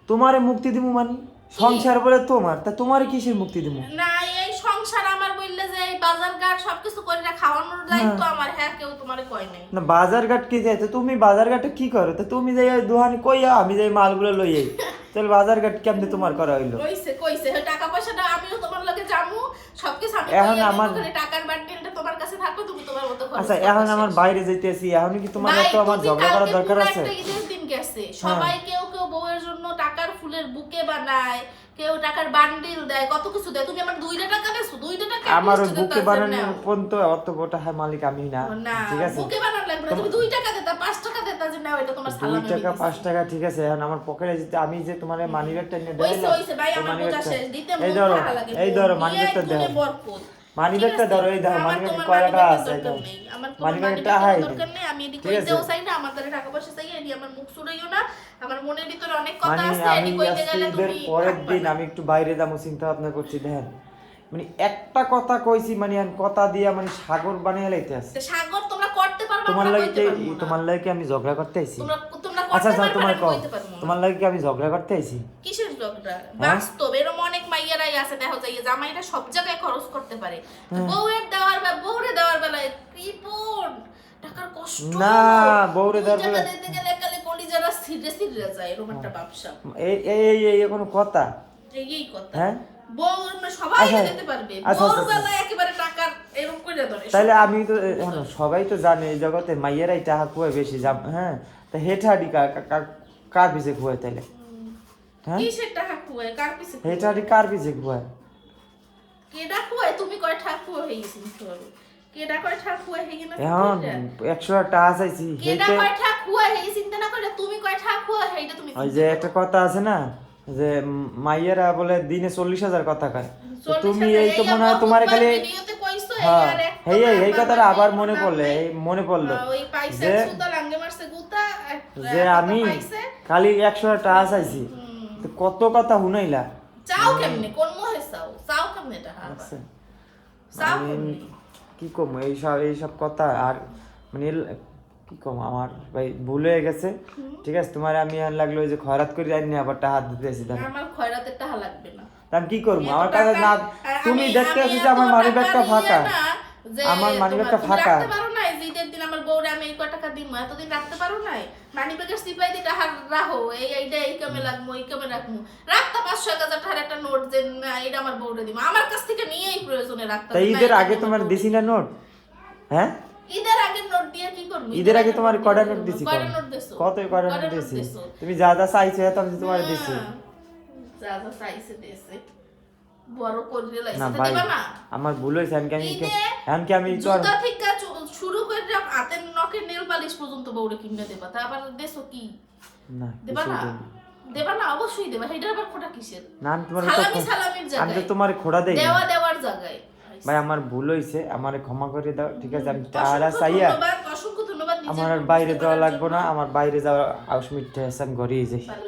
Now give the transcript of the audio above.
তোমারে মুক্তি দিমু মানে সংসার বলে তোমার, তা তোমারে কিসের মুক্তি দিমু? না এই সংসার আমার বললে যে এই বাজার ঘাট সবকিছু করে খাওয়ানোর দায়িত্ব আমার, হ্যাঁ কেউ তোমারে কয় নাই। না বাজার ঘাট কি যাইতে, তুমি বাজার ঘাটে কি করো? তা তুমি যাই দোহানি কইয়া আমি যাই মালগুলো লই যাই, তাহলে বাজার ঘাট কেমনে তোমার করা হইলো? কইছে কইছে টাকা পয়সাটা আমিও তোমার লগে যামু, সবকিছু আমি এখন কইয়া আমার দেব, টাকার বান্ডিলটা তোমার কাছে থাকবে, তুমি তোমার মতো খরচ আচ্ছা করবে। এখন আমার বাইরে যাইতেছি, এখন কি তোমার ভাই, এত আমার তুমি ঝগড়া করার কালকে দরকার পুরো আছে? একটা ঈদের দিন গেছে, সবাই কেউ কেউ বউয়ের জন্য টাকার ফুলের বুকে বানায়, কেউ টাকার বান্ডিল দেয়, কত কিছু দেয়। তুমি আমার 2 টাকা দেছো, 2 টাকা আমার ওই বুকে বানানোর পর্যন্ত অত গোটা হয় মালিক আমি না, না ঠিক আছে? বুকে বানানো লাগবে না, তুমি 2 টাকা দিতা, 5 টাকা দিতা, যে নাও এটা তোমার 2 সালামি। টাকা 5 টাকা ঠিক আছে, এখন আমার পকেটে যেতে আমি যে তোমার মানি ব্যাগটা নিয়ে হইছে দিলাম, হইছে ভাই, আমার বোঝা শেষ, দিতে মন এই ধরো ভালো লাগে। এই ধরো মানি ব্যাগটা দাও, মানি ব্যাগটা ধরো, এই ধরো মানি ব্যাগে কয় টাকা আছে এটা, মানি ব্যাগটা হাই দরকার নেই, আমি এদিকে কইতেও চাই না, আমার দ্বারা টাকা পয়সা চাই, এনি আমার মুখ ছুড়াইও না, আমার মনের ভিতরে অনেক কথা মানে আছে, আমি এনি কইতে গেলে ঈদের তুমি পরের দিন আমি একটু বাইরে যাবো চিন্তা ভাবনা করছি, দেখেন মানে একটা কথা কইছি মানে আমি কথা দিয়া মানে সাগর বানিয়ে লাইতে আছে। সাগর তোমরা করতে পারবা, তোমার আমরা লাগে কইতে পারবো না। তোমার লাগে আমি ঝগড়া করতে আইছি? তোমরা তোমরা আচ্ছা করতে আচ্ছা পারবা, তোমার আমি কও, কইতে পারবো না। তোমার লাগে কি আমি ঝগড়া করতে আইছি? কিসের ঝগড়া? বাস্তব এরকম অনেক মাইয়ারাই আছে, দেখো যায় জামাইরা সব জায়গায় খরচ করতে পারে, বউয়ের দেওয়ার বা বউরে দেওয়ার বেলায় কৃপণ টাকার কষ্ট না বউরে দেওয়ার টাকা বেলায় দিতে গেলে কালে কলিজারা ছিড়ে ছিড়ে যায়, এরকম একটা ব্যবসা। এই এই এই কোনো কথা? এই কথা হ্যাঁ বউ সবাই দিতে পারবে, বউর বেলায় একেবারে টাকার এরকম করে ধরে। তাইলে আমি তো সবাই তো জানে এই জগতে মাইয়েরাই টাকা খুয়ায় বেশি, হ্যাঁ তা হেঠাডি কার পিছে খুয়ায় তাইলে? হ্যাঁ কিসের টাকা খুয়ায়, কার পিছে হেঠাডি কার পিছে খুয়ায়? কেডা খুয়ায়? তুমি কয় টাকা খুয়া হয়ে গেছিস তোরে? কেডা কয় টাকা খুয়া হয়ে গেছিস? এখন 100 টাকা চাইছি কেডা কয় টাকা খুয়া হয়ে গেছিস? চিন্তা না করে তুমি কয় টাকা খুয়া হয়ে, এটা তুমি ওই যে একটা কথা আছে না যে মাইয়েরা বলে দিনে 40,000 কথা কয়, তো তুমি এই তো মনে হয় তোমার খালি ভিডিওতে কইছো হ্যাঁ এই আর এই কথাটা আবার মনে পড়লো, এই মনে পড়লো ওই পাইছে যে সুদা লাঙ্গে মারছে গুতা, যে আমি খালি 100 টাকা চাইছি, তো কত কথা শুনাইলা। চাও কেমনে, কোন মোহে চাও, চাও কেমনে টাকা আচ্ছা চাও আমি কেমনে? কি কম এইসব কথা আর মানে কি কম আমার ভাই ভুল হয়ে গেছে, ঠিক আছে? তোমার আমি আর লাগলো ওই যে খয়রাত করে জানি না, আবার হাত দিতে আসি, আমার খয়রাতের টাকা লাগবে না, আমি কি করবো? আমার কাছে না, তুমি দেখতে আসছো যে আমার মানি ব্যাগটা ফাঁকা, আমার মানি ব্যাগটা ফাঁকা। রাখতে পারো না যে ঈদের দিন আমার বউরে আমি এই কয় টাকা দিব, এতদিন রাখতে পারো নাই? মানি ব্যাগের সিপাই দিয়ে টাকা রাখো, এইটা এই কামে লাগবো, এই কামে রাখবো, রাখতে 500-1000 টাকার একটা নোট যে না, এটা আমার বউরে দিব, আমার কাছ থেকে নিয়েই প্রয়োজনে রাখতে। তাই ঈদের আগে তোমার দিছি না নোট? হ্যাঁ ঈদের আগে নোট দিয়ে কি করব? ঈদের আগে তোমার কয়টা নোট দিছি? কয়টা নোট দিছো? কয়টা নোট দিছি? তুমি যা যা চাইছো এত আমি তোমার দিছি। যা যা চাইছে দিছে, বড় করে লাইছে, না তো ভাই দিবা না? আমার ভুল হইছে, আমি তো জুতা থেকে শুরু করে হাতের নখের নেল পালিশ পর্যন্ত বউরে কিনে দেবা, তা আবার দেছো কি? না দেবা না? দেবা না, অবশ্যই দেবা, এটা আবার খোটা কিসের? না আমি তোমার সালামির আমি জায়গায় তো তোমার খোড়া দেই দেওয়া দেওয়ার জায়গায়। ভাই, আমার ভুল হইছে, আমারে ক্ষমা করে দাও, ঠিক আছে? আমি তারা চাইয়া অসংখ্য ধন্যবাদ। আমার আর বাইরে যাওয়া লাগবে না, আমার বাইরে যাওয়া আউস মিটে আছে, আমি ঘরেই যাই।